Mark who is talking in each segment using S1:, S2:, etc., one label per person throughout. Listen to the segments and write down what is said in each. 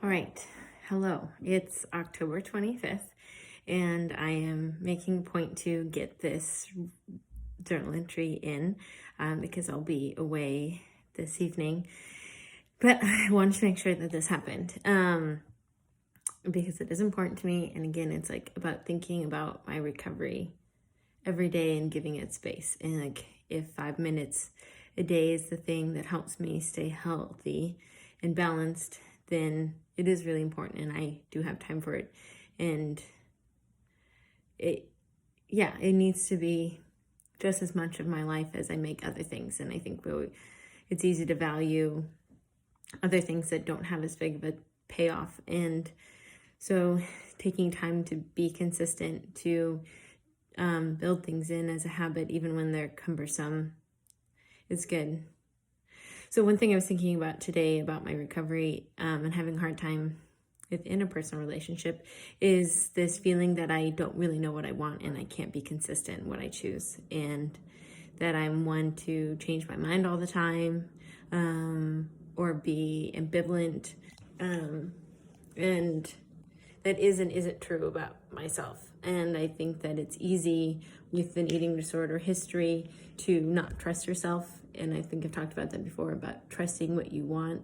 S1: All right. Hello. It's October 25th, and I am making a point to get this journal entry in because I'll be away this evening. But I wanted to make sure that this happened because it is important to me. And again, it's like about thinking about my recovery every day and giving it space. And like if 5 minutes a day is the thing that helps me stay healthy and balanced, then it is really important and I do have time for it. And it needs to be just as much of my life as I make other things. And I think it's easy to value other things that don't have as big of a payoff. And so taking time to be consistent, to build things in as a habit, even when they're cumbersome, is good. So one thing I was thinking about today about my recovery and having a hard time with interpersonal relationship is this feeling that I don't really know what I want and I can't be consistent in what I choose, and that I'm one to change my mind all the time or be ambivalent, and that isn't true about myself. And I think that it's easy with an eating disorder history to not trust yourself. And I think I've talked about that before, about trusting what you want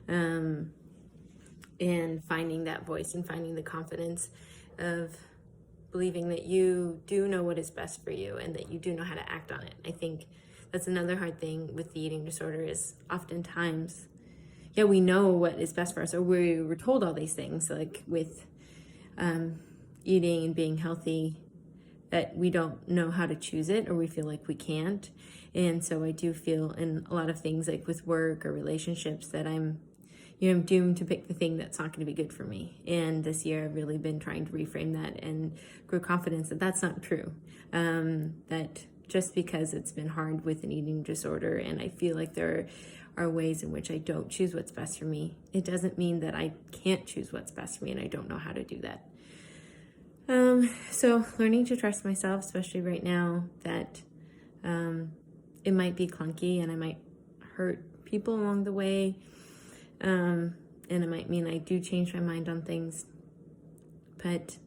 S1: and finding that voice and finding the confidence of believing that you do know what is best for you and that you do know how to act on it. I think that's another hard thing with the eating disorder is oftentimes, we know what is best for us, or we were told all these things, like with eating and being healthy, that we don't know how to choose it, or we feel like we can't. And so I do feel in a lot of things, like with work or relationships, that I'm doomed to pick the thing that's not going to be good for me. And this year I've really been trying to reframe that and grow confidence that that's not true. That just because it's been hard with an eating disorder and I feel like there are ways in which I don't choose what's best for me, it doesn't mean that I can't choose what's best for me and I don't know how to do that. So learning to trust myself, especially right now, that it might be clunky and I might hurt people along the way. And it might mean I do change my mind on things, but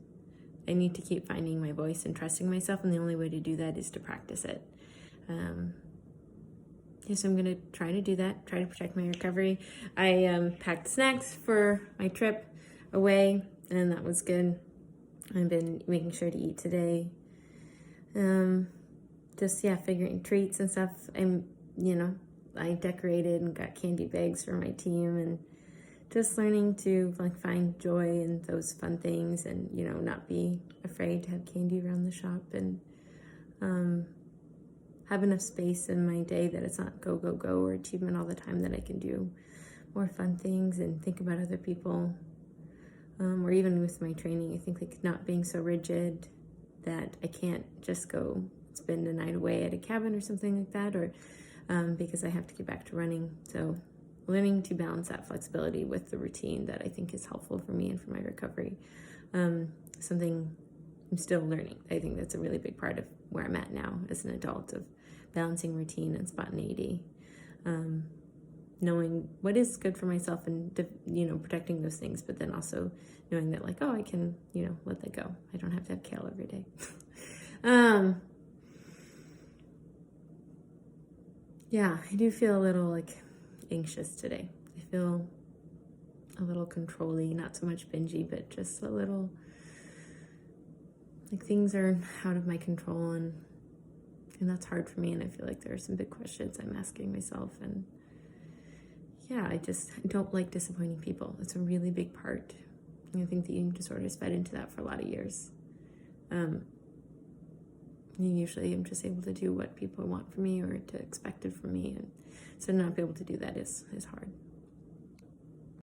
S1: I need to keep finding my voice and trusting myself. And the only way to do that is to practice it. So I'm going to try to do that, try to protect my recovery. I packed snacks for my trip away, and that was good. I've been making sure to eat today. Figuring treats and stuff. I decorated and got candy bags for my team, and just learning to find joy in those fun things, and not be afraid to have candy around the shop, and have enough space in my day that it's not go go go or achievement all the time, that I can do more fun things and think about other people. Or even with my training, I think not being so rigid that I can't just go spend a night away at a cabin or something like that, or because I have to get back to running. So learning to balance that flexibility with the routine, that I think is helpful for me and for my recovery. Something I'm still learning. I think that's a really big part of where I'm at now as an adult, of balancing routine and spontaneity. Knowing what is good for myself and, protecting those things, but then also knowing that I can, let that go. I don't have to have kale every day. I do feel a little anxious today. I feel a little controlly, not so much bingy, but just a little things are out of my control, and that's hard for me. And I feel like there are some big questions I'm asking myself, and I don't like disappointing people. It's a really big part. And I think the eating disorder has fed into that for a lot of years. Usually I'm just able to do what people want from me or to expected from me. And so to not be able to do that is hard.